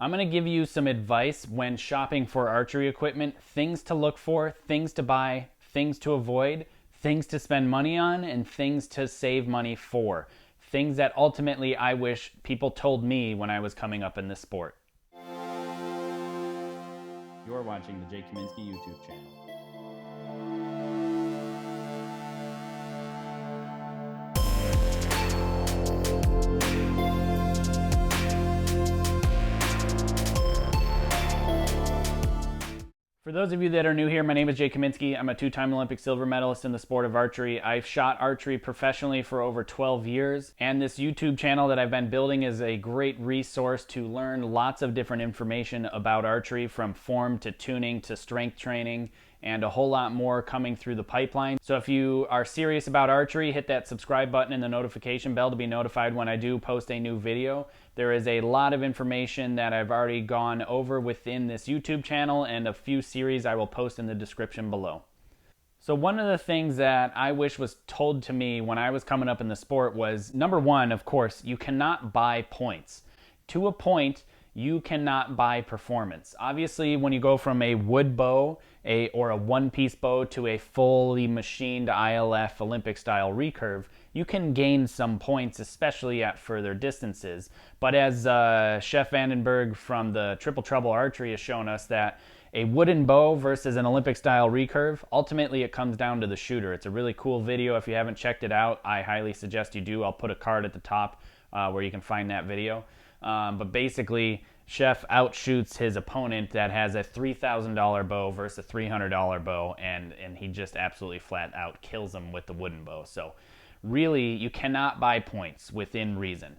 I'm going to give you some advice when shopping for archery equipment, things to look for, things to buy, things to avoid, things to spend money on, and things to save money for. Things that ultimately I wish people told me when I was coming up in this sport. You're watching the Jake Kaminsky YouTube channel. For those of you that are new here, my name is Jake Kaminsky. I'm a two-time Olympic silver medalist in the sport of archery. I've shot archery professionally for over 12 years, and this YouTube channel that I've been building is a great resource to learn lots of different information about archery, from form to tuning to strength training, and a whole lot more coming through the pipeline. So if you are serious about archery, hit that subscribe button and the notification bell to be notified when I do post a new video. There is a lot of information that I've already gone over within this YouTube channel, and a few series I will post in the description below. So one of the things that I wish was told to me when I was coming up in the sport was, number one, of course, you cannot buy points. To a point, you cannot buy performance. Obviously, when you go from a wood bow or a one-piece bow to a fully machined ILF Olympic-style recurve, you can gain some points, especially at further distances. But as Chef Vandenberg from the Triple Trouble Archery has shown us, that a wooden bow versus an Olympic-style recurve, ultimately it comes down to the shooter. It's a really cool video. If you haven't checked it out, I highly suggest you do. I'll put a card at the top where you can find that video. But basically, Chef outshoots his opponent that has a $3,000 bow versus a $300 bow, and he just absolutely flat out kills him with the wooden bow. So really, you cannot buy points within reason.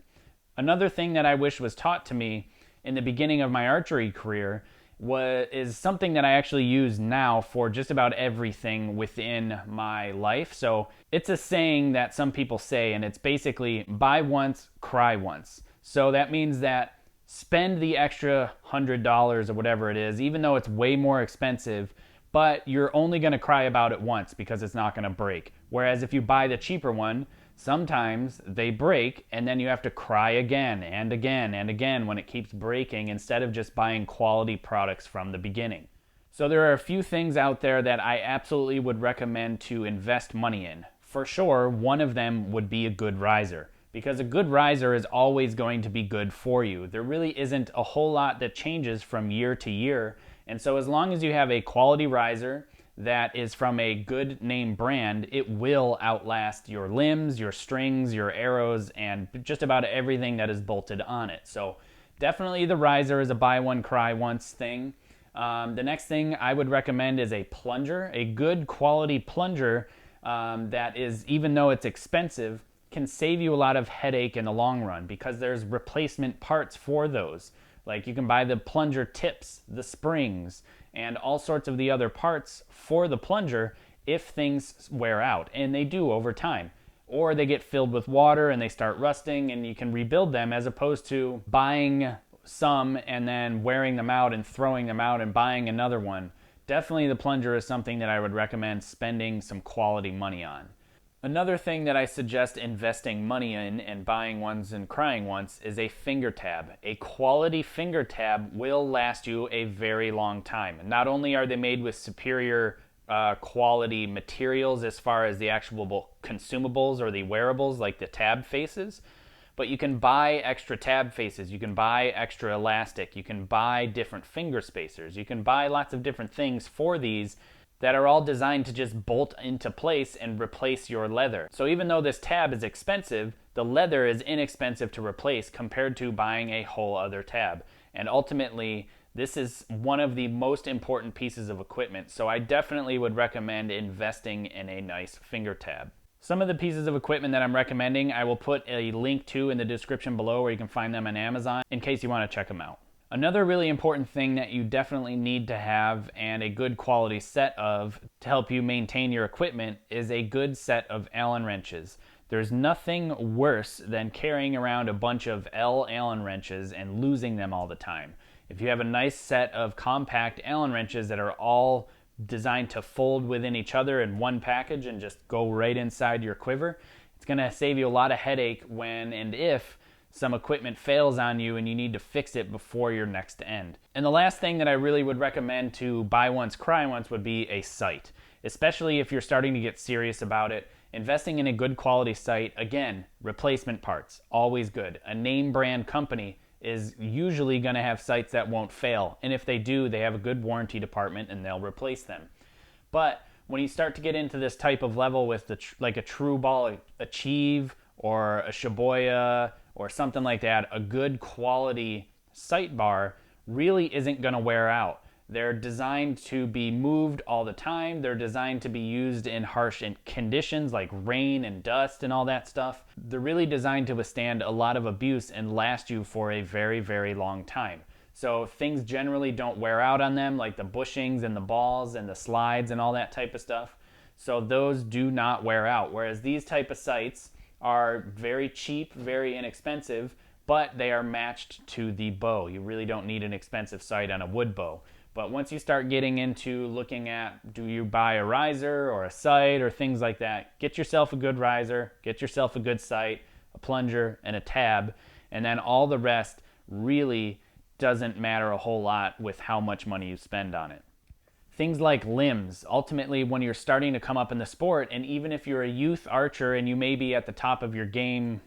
Another thing that I wish was taught to me in the beginning of my archery career is something that I actually use now for just about everything within my life. So it's a saying that some people say, and it's basically buy once, cry once. So that means that spend the extra $100 or whatever it is, even though it's way more expensive, but you're only going to cry about it once because it's not going to break. Whereas if you buy the cheaper one, sometimes they break and then you have to cry again and again and again when it keeps breaking, instead of just buying quality products from the beginning. So there are a few things out there that I absolutely would recommend to invest money in. For sure, one of them would be a good riser, because a good riser is always going to be good for you. There really isn't a whole lot that changes from year to year. And so as long as you have a quality riser that is from a good name brand, it will outlast your limbs, your strings, your arrows, and just about everything that is bolted on it. So definitely the riser is a buy one, cry once thing. The next thing I would recommend is a plunger. A good quality plunger that is, even though it's expensive, can save you a lot of headache in the long run, because there's replacement parts for those. Like, you can buy the plunger tips, the springs, and all sorts of the other parts for the plunger if things wear out, and they do over time. Or they get filled with water and they start rusting, and you can rebuild them, as opposed to buying some and then wearing them out and throwing them out and buying another one. Definitely the plunger is something that I would recommend spending some quality money on. Another thing that I suggest investing money in and buying once and crying once is a finger tab. A quality finger tab will last you a very long time. And not only are they made with superior quality materials as far as the actual consumables or the wearables like the tab faces, but you can buy extra tab faces, you can buy extra elastic, you can buy different finger spacers, you can buy lots of different things for these that are all designed to just bolt into place and replace your leather. So even though this tab is expensive, the leather is inexpensive to replace compared to buying a whole other tab. And ultimately, this is one of the most important pieces of equipment, so I definitely would recommend investing in a nice finger tab. Some of the pieces of equipment that I'm recommending, I will put a link to in the description below, where you can find them on Amazon in case you want to check them out. Another really important thing that you definitely need to have, and a good quality set of, to help you maintain your equipment, is a good set of Allen wrenches. There's nothing worse than carrying around a bunch of Allen wrenches and losing them all the time. If you have a nice set of compact Allen wrenches that are all designed to fold within each other in one package and just go right inside your quiver, it's going to save you a lot of headache when and if some equipment fails on you and you need to fix it before your next end. And the last thing that I really would recommend to buy once, cry once would be a sight, especially if you're starting to get serious about it. Investing in a good quality sight, again, replacement parts, always good. A name brand company is usually going to have sights that won't fail. And if they do, they have a good warranty department and they'll replace them. But when you start to get into this type of level with like a true ball Achieve or a Shibuya or something like that, a good quality sight bar really isn't going to wear out. They're designed to be moved all the time. They're designed to be used in harsh conditions like rain and dust and all that stuff. They're really designed to withstand a lot of abuse and last you for a very, very long time. So things generally don't wear out on them, like the bushings and the balls and the slides and all that type of stuff. So those do not wear out. Whereas these type of sights are very cheap, very inexpensive, but they are matched to the bow. You really don't need an expensive sight on a wood bow. But once you start getting into looking at, do you buy a riser or a sight or things like that, get yourself a good riser, get yourself a good sight, a plunger, and a tab, and then all the rest really doesn't matter a whole lot with how much money you spend on it. Things like limbs, ultimately when you're starting to come up in the sport, and even if you're a youth archer and you may be at the top of your game,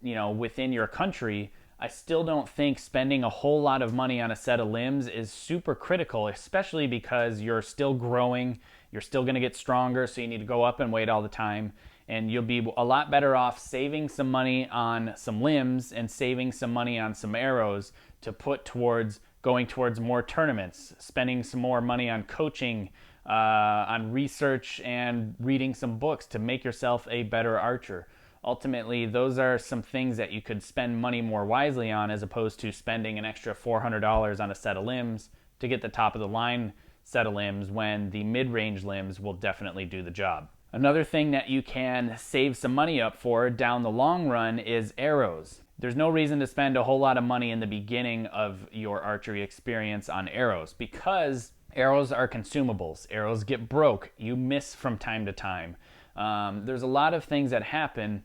within your country, I still don't think spending a whole lot of money on a set of limbs is super critical, especially because you're still growing, you're still going to get stronger, so you need to go up in weight all the time, and you'll be a lot better off saving some money on some limbs and saving some money on some arrows to put towards going towards more tournaments, spending some more money on coaching, on research, and reading some books to make yourself a better archer. Ultimately, those are some things that you could spend money more wisely on as opposed to spending an extra $400 on a set of limbs to get the top of the line set of limbs when the mid-range limbs will definitely do the job. Another thing that you can save some money up for down the long run is arrows. There's no reason to spend a whole lot of money in the beginning of your archery experience on arrows because arrows are consumables. Arrows get broke. You miss from time to time. There's a lot of things that happen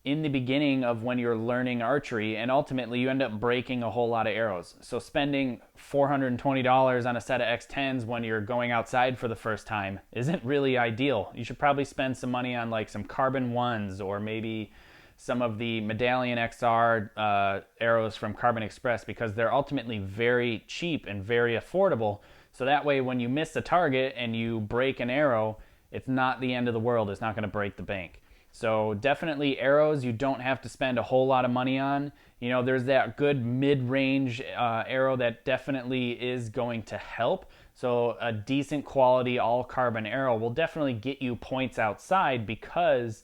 in the beginning of when you're learning archery, and ultimately you end up breaking a whole lot of arrows. So spending $420 on a set of X10s when you're going outside for the first time isn't really ideal. You should probably spend some money on like some carbon ones or maybe some of the Medallion XR arrows from Carbon Express because they're ultimately very cheap and very affordable. So that way when you miss a target and you break an arrow, it's not the end of the world. It's not going to break the bank. So definitely arrows you don't have to spend a whole lot of money on. There's that good mid-range arrow that definitely is going to help. So a decent quality all carbon arrow will definitely get you points outside because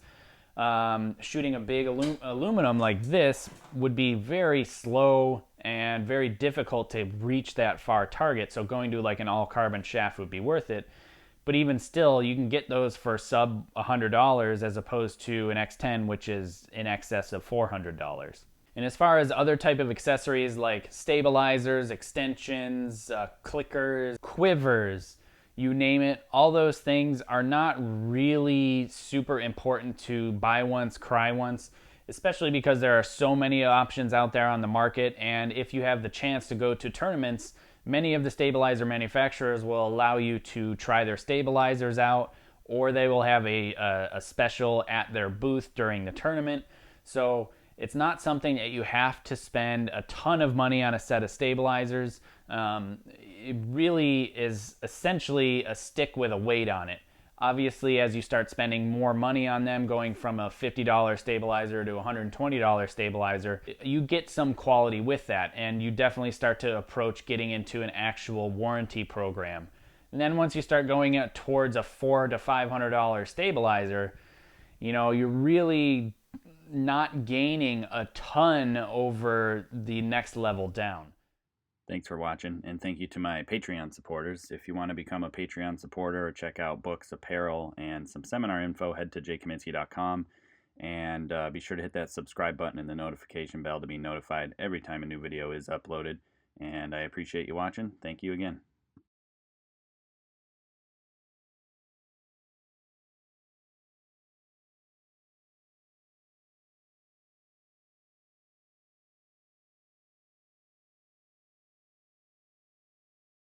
shooting a big aluminum like this would be very slow and very difficult to reach that far target. So going to like an all carbon shaft would be worth it. But even still, you can get those for sub $100 as opposed to an X10, which is in excess of $400. And as far as other type of accessories like stabilizers, extensions, clickers, quivers, you name it, all those things are not really super important to buy once, cry once, especially because there are so many options out there on the market. And if you have the chance to go to tournaments, many of the stabilizer manufacturers will allow you to try their stabilizers out, or they will have a special at their booth during the tournament. So it's not something that you have to spend a ton of money on a set of stabilizers. It really is essentially a stick with a weight on it. Obviously, as you start spending more money on them, going from a $50 stabilizer to a $120 stabilizer, you get some quality with that, and you definitely start to approach getting into an actual warranty program. And then once you start going towards a $400 to $500 stabilizer, you're really not gaining a ton over the next level down. Thanks for watching, and thank you to my Patreon supporters. If you want to become a Patreon supporter or check out books, apparel, and some seminar info, head to jkaminski.com, and be sure to hit that subscribe button and the notification bell to be notified every time a new video is uploaded. And I appreciate you watching. Thank you again.